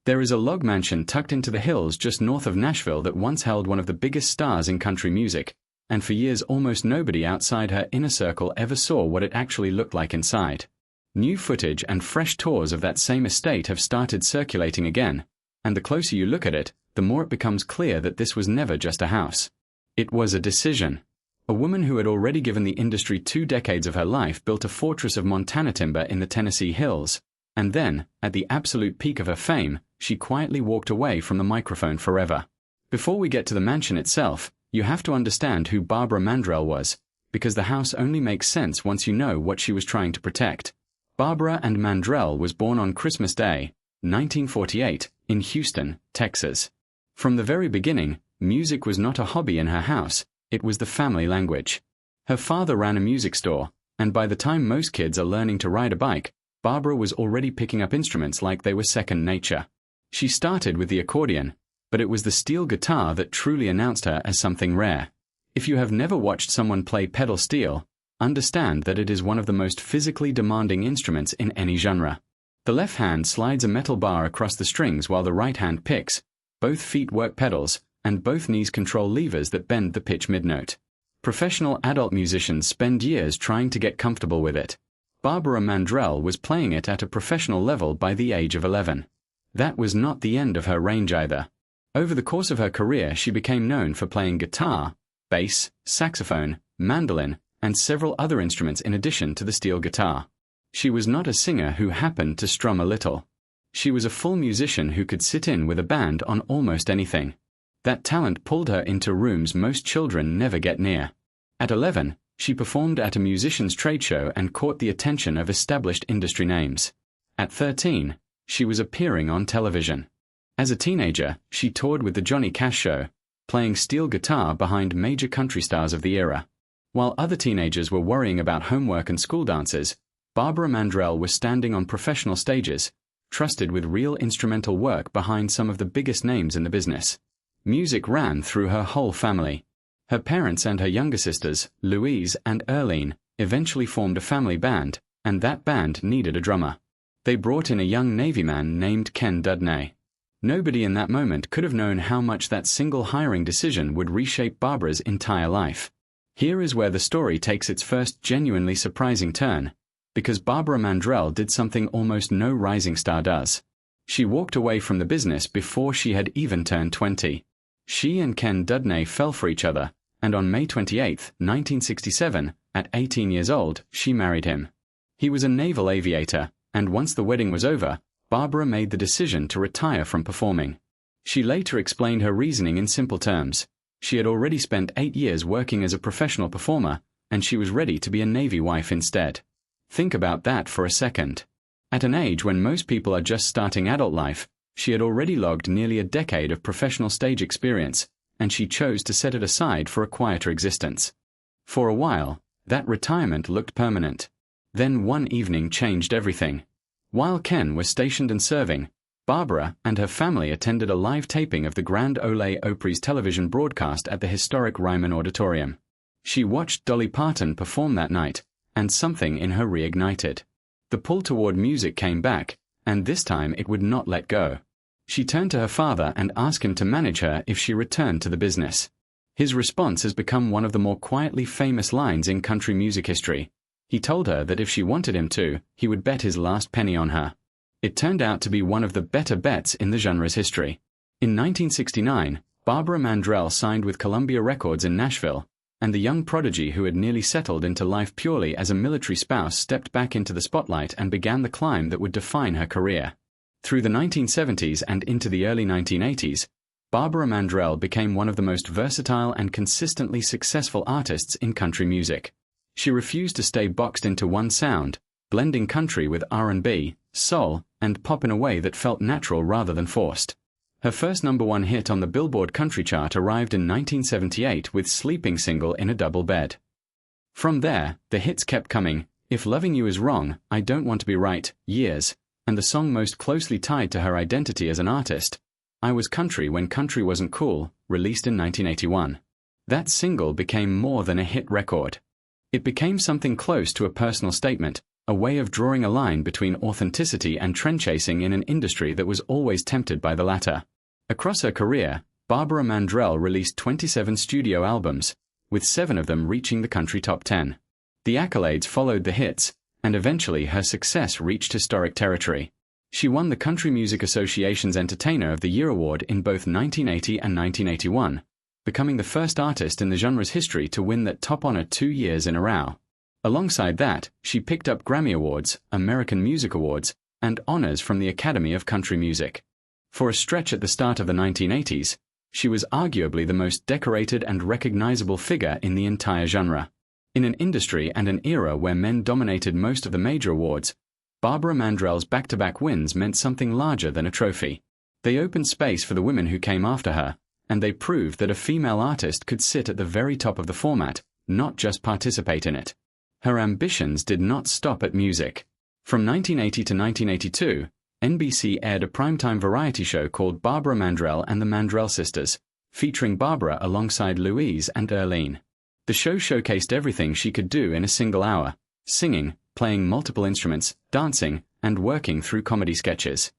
There is a log mansion tucked into the hills just north of Nashville that once held one of the biggest stars in country music, and for years almost nobody outside her inner circle ever saw what it actually looked like inside. New footage and fresh tours of that same estate have started circulating again, and the closer you look at it, the more it becomes clear that this was never just a house. It was a decision. A woman who had already given the industry 2 decades of her life built a fortress of Montana timber in the Tennessee hills, and then, at the absolute peak of her fame, she quietly walked away from the microphone forever. Before we get to the mansion itself, you have to understand who Barbara Mandrell was, because the house only makes sense once you know what she was trying to protect. Barbara Ann Mandrell was born on Christmas Day, 1948, in Houston, Texas. From the very beginning, music was not a hobby in her house, it was the family language. Her father ran a music store, and by the time most kids are learning to ride a bike, Barbara was already picking up instruments like they were second nature. She started with the accordion, but it was the steel guitar that truly announced her as something rare. If you have never watched someone play pedal steel, understand that it is one of the most physically demanding instruments in any genre. The left hand slides a metal bar across the strings while the right hand picks, both feet work pedals, and both knees control levers that bend the pitch midnote. Professional adult musicians spend years trying to get comfortable with it. Barbara Mandrell was playing it at a professional level by the age of 11. That was not the end of her range either. Over the course of her career, she became known for playing guitar, bass, saxophone, mandolin, and several other instruments in addition to the steel guitar. She was not a singer who happened to strum a little. She was a full musician who could sit in with a band on almost anything. That talent pulled her into rooms most children never get near. At 11, she performed at a musician's trade show and caught the attention of established industry names. At 13, she was appearing on television. As a teenager, she toured with the Johnny Cash Show, playing steel guitar behind major country stars of the era. While other teenagers were worrying about homework and school dances, Barbara Mandrell was standing on professional stages, trusted with real instrumental work behind some of the biggest names in the business. Music ran through her whole family. Her parents and her younger sisters, Louise and Earlene, eventually formed a family band, and that band needed a drummer. They brought in a young Navy man named Ken Dudney. Nobody in that moment could have known how much that single hiring decision would reshape Barbara's entire life. Here is where the story takes its first genuinely surprising turn, because Barbara Mandrell did something almost no rising star does. She walked away from the business before she had even turned 20. She and Ken Dudney fell for each other, and on May 28, 1967, at 18 years old, she married him. He was a naval aviator, and once the wedding was over, Barbara made the decision to retire from performing. She later explained her reasoning in simple terms. She had already spent 8 years working as a professional performer, and she was ready to be a Navy wife instead. Think about that for a second. At an age when most people are just starting adult life, she had already logged nearly a decade of professional stage experience, and she chose to set it aside for a quieter existence. For a while, that retirement looked permanent. Then one evening changed everything. While Ken was stationed and serving, Barbara and her family attended a live taping of the Grand Ole Opry's television broadcast at the historic Ryman Auditorium. She watched Dolly Parton perform that night, and something in her reignited. The pull toward music came back, and this time it would not let go. She turned to her father and asked him to manage her if she returned to the business. His response has become one of the more quietly famous lines in country music history. He told her that if she wanted him to, he would bet his last penny on her. It turned out to be one of the better bets in the genre's history. In 1969, Barbara Mandrell signed with Columbia Records in Nashville, and the young prodigy who had nearly settled into life purely as a military spouse stepped back into the spotlight and began the climb that would define her career. Through the 1970s and into the early 1980s, Barbara Mandrell became one of the most versatile and consistently successful artists in country music. She refused to stay boxed into one sound, blending country with R&B, soul, and pop in a way that felt natural rather than forced. Her first #1 hit on the Billboard country chart arrived in 1978 with Sleeping Single in a Double Bed. From there, the hits kept coming: If Loving You Is Wrong, I Don't Want to Be Right, Years, and the song most closely tied to her identity as an artist, I Was Country When Country Wasn't Cool, released in 1981. That single became more than a hit record. It became something close to a personal statement, a way of drawing a line between authenticity and trend chasing in an industry that was always tempted by the latter. Across her career, Barbara Mandrell released 27 studio albums, with 7 of them reaching the country top 10. The accolades followed the hits, and eventually her success reached historic territory. She won the Country Music Association's Entertainer of the Year award in both 1980 and 1981, becoming the first artist in the genre's history to win that top honor 2 years in a row. Alongside that, she picked up Grammy Awards, American Music Awards, and honors from the Academy of Country Music. For a stretch at the start of the 1980s, she was arguably the most decorated and recognizable figure in the entire genre. In an industry and an era where men dominated most of the major awards, Barbara Mandrell's back-to-back wins meant something larger than a trophy. They opened space for the women who came after her, and they proved that a female artist could sit at the very top of the format, not just participate in it. Her ambitions did not stop at music. From 1980 to 1982, NBC aired a primetime variety show called Barbara Mandrell and the Mandrell Sisters, featuring Barbara alongside Louise and Earlene. The show showcased everything she could do in a single hour: singing, playing multiple instruments, dancing, and working through comedy sketches.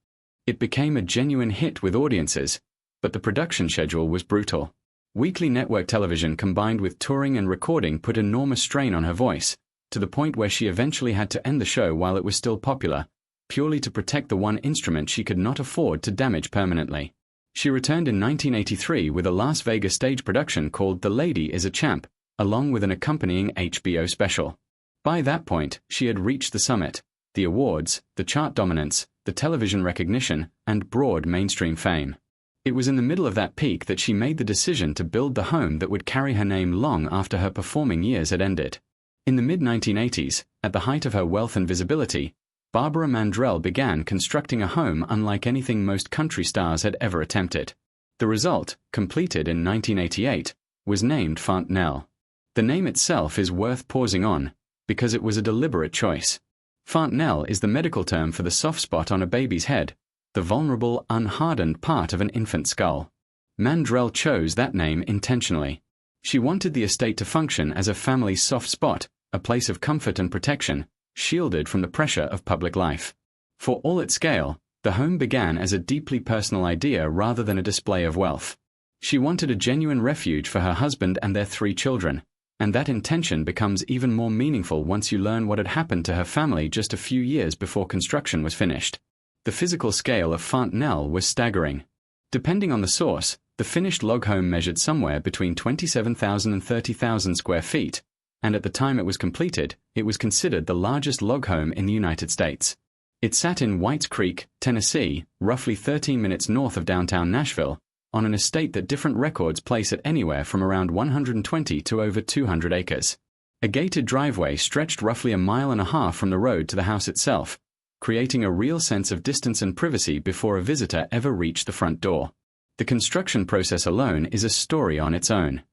It became a genuine hit with audiences, but the production schedule was brutal. Weekly network television combined with touring and recording put enormous strain on her voice, to the point where she eventually had to end the show while it was still popular, purely to protect the one instrument she could not afford to damage permanently. She returned in 1983 with a Las Vegas stage production called The Lady is a Champ, along with an accompanying HBO special. By that point, she had reached the summit: the awards, the chart dominance, the television recognition, and broad mainstream fame. It was in the middle of that peak that she made the decision to build the home that would carry her name long after her performing years had ended. In the mid-1980s, at the height of her wealth and visibility, Barbara Mandrell began constructing a home unlike anything most country stars had ever attempted. The result, completed in 1988, was named Fontanel. The name itself is worth pausing on, because it was a deliberate choice. Fontanel is the medical term for the soft spot on a baby's head, the vulnerable, unhardened part of an infant's skull. Mandrell chose that name intentionally. She wanted the estate to function as a family's soft spot, a place of comfort and protection, shielded from the pressure of public life. For all its scale, the home began as a deeply personal idea rather than a display of wealth. She wanted a genuine refuge for her husband and their 3 children, and that intention becomes even more meaningful once you learn what had happened to her family just a few years before construction was finished. The physical scale of Fontanel was staggering. Depending on the source, the finished log home measured somewhere between 27,000 and 30,000 square feet, and at the time it was completed, it was considered the largest log home in the United States. It sat in Whites Creek, Tennessee, roughly 13 minutes north of downtown Nashville, on an estate that different records place at anywhere from around 120 to over 200 acres. A gated driveway stretched roughly 1.5 miles from the road to the house itself, creating a real sense of distance and privacy before a visitor ever reached the front door. The construction process alone is a story on its own.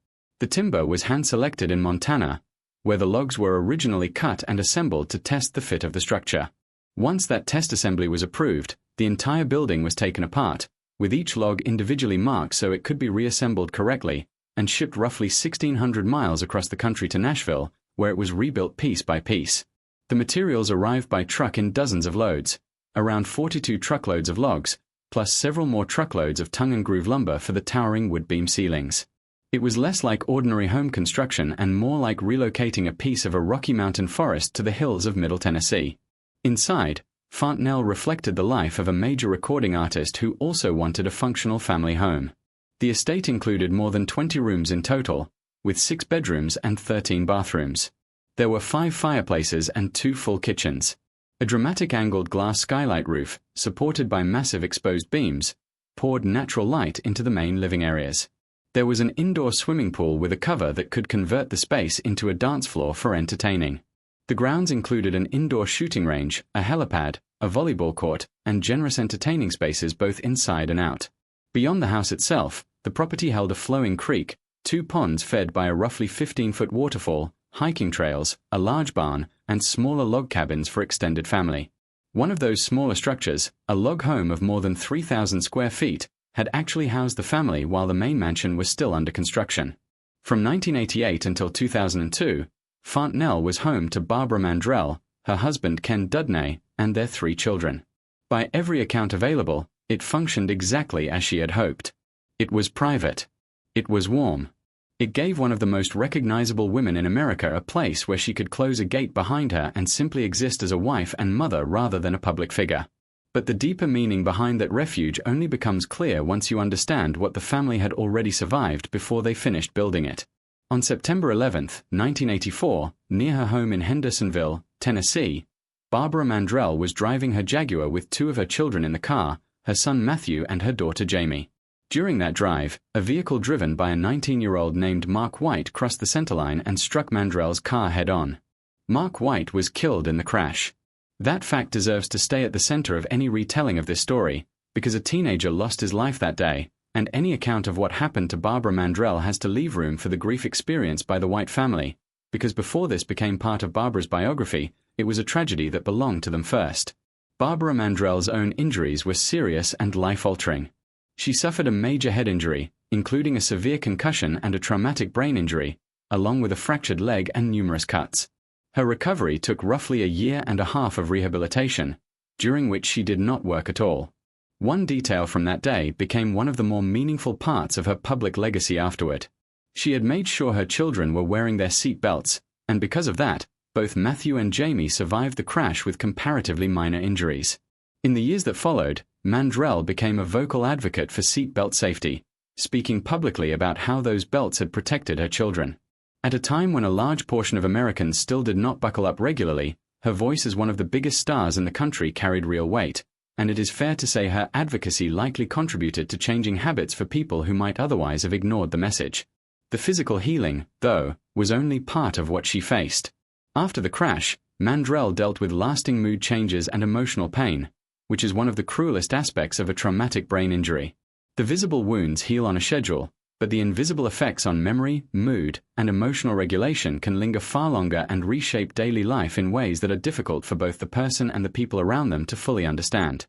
The timber was hand-selected in Montana, where the logs were originally cut and assembled to test the fit of the structure. Once that test assembly was approved, the entire building was taken apart, with each log individually marked so it could be reassembled correctly, and shipped roughly 1,600 miles across the country to Nashville, where it was rebuilt piece by piece. The materials arrived by truck in dozens of loads, around 42 truckloads of logs, plus several more truckloads of tongue-and-groove lumber for the towering wood beam ceilings. It was less like ordinary home construction and more like relocating a piece of a Rocky Mountain forest to the hills of Middle Tennessee. Inside, Fontanel reflected the life of a major recording artist who also wanted a functional family home. The estate included more than 20 rooms in total, with 6 bedrooms and 13 bathrooms. There were 5 fireplaces and 2 full kitchens. A dramatic angled glass skylight roof, supported by massive exposed beams, poured natural light into the main living areas. There was an indoor swimming pool with a cover that could convert the space into a dance floor for entertaining. The grounds included an indoor shooting range, a helipad, a volleyball court, and generous entertaining spaces both inside and out. Beyond the house itself, the property held a flowing creek, 2 ponds fed by a roughly 15-foot waterfall, hiking trails, a large barn, and smaller log cabins for extended family. One of those smaller structures, a log home of more than 3,000 square feet, had actually housed the family while the main mansion was still under construction. From 1988 until 2002, Fontanel was home to Barbara Mandrell, her husband Ken Dudney, and their 3 children. By every account available, it functioned exactly as she had hoped. It was private. It was warm. It gave one of the most recognizable women in America a place where she could close a gate behind her and simply exist as a wife and mother rather than a public figure. But the deeper meaning behind that refuge only becomes clear once you understand what the family had already survived before they finished building it. On September 11, 1984, near her home in Hendersonville, Tennessee, Barbara Mandrell was driving her Jaguar with 2 of her children in the car, her son Matthew and her daughter Jamie. During that drive, a vehicle driven by a 19-year-old named Mark White crossed the centerline and struck Mandrell's car head-on. Mark White was killed in the crash. That fact deserves to stay at the center of any retelling of this story, because a teenager lost his life that day, and any account of what happened to Barbara Mandrell has to leave room for the grief experienced by the White family, because before this became part of Barbara's biography, it was a tragedy that belonged to them first. Barbara Mandrell's own injuries were serious and life-altering. She suffered a major head injury, including a severe concussion and a traumatic brain injury, along with a fractured leg and numerous cuts. Her recovery took roughly a year and a half of rehabilitation, during which she did not work at all. One detail from that day became one of the more meaningful parts of her public legacy afterward. She had made sure her children were wearing their seat belts, and because of that, both Matthew and Jamie survived the crash with comparatively minor injuries. In the years that followed, Mandrell became a vocal advocate for seatbelt safety, speaking publicly about how those belts had protected her children. At a time when a large portion of Americans still did not buckle up regularly, her voice as one of the biggest stars in the country carried real weight, and it is fair to say her advocacy likely contributed to changing habits for people who might otherwise have ignored the message. The physical healing, though, was only part of what she faced. After the crash, Mandrell dealt with lasting mood changes and emotional pain, which is one of the cruelest aspects of a traumatic brain injury. The visible wounds heal on a schedule, but the invisible effects on memory, mood, and emotional regulation can linger far longer and reshape daily life in ways that are difficult for both the person and the people around them to fully understand.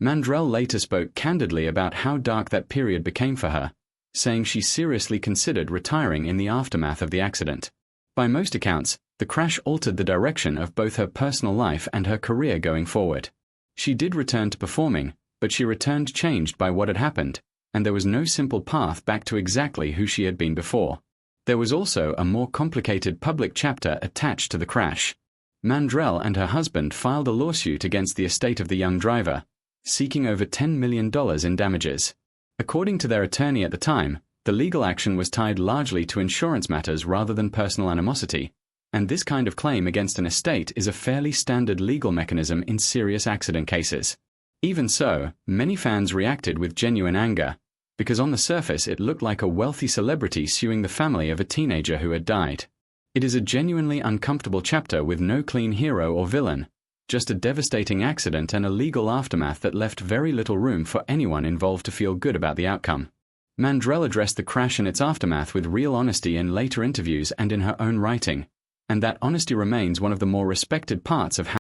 Mandrell later spoke candidly about how dark that period became for her, saying she seriously considered retiring in the aftermath of the accident. By most accounts, the crash altered the direction of both her personal life and her career going forward. She did return to performing, but she returned changed by what had happened, and there was no simple path back to exactly who she had been before. There was also a more complicated public chapter attached to the crash. Mandrell and her husband filed a lawsuit against the estate of the young driver, seeking over $10 million in damages. According to their attorney at the time, the legal action was tied largely to insurance matters rather than personal animosity, and this kind of claim against an estate is a fairly standard legal mechanism in serious accident cases. Even so, many fans reacted with genuine anger, because on the surface it looked like a wealthy celebrity suing the family of a teenager who had died. It is a genuinely uncomfortable chapter with no clean hero or villain, just a devastating accident and a legal aftermath that left very little room for anyone involved to feel good about the outcome. Mandrell addressed the crash and its aftermath with real honesty in later interviews and in her own writing, and that honesty remains one of the more respected parts of how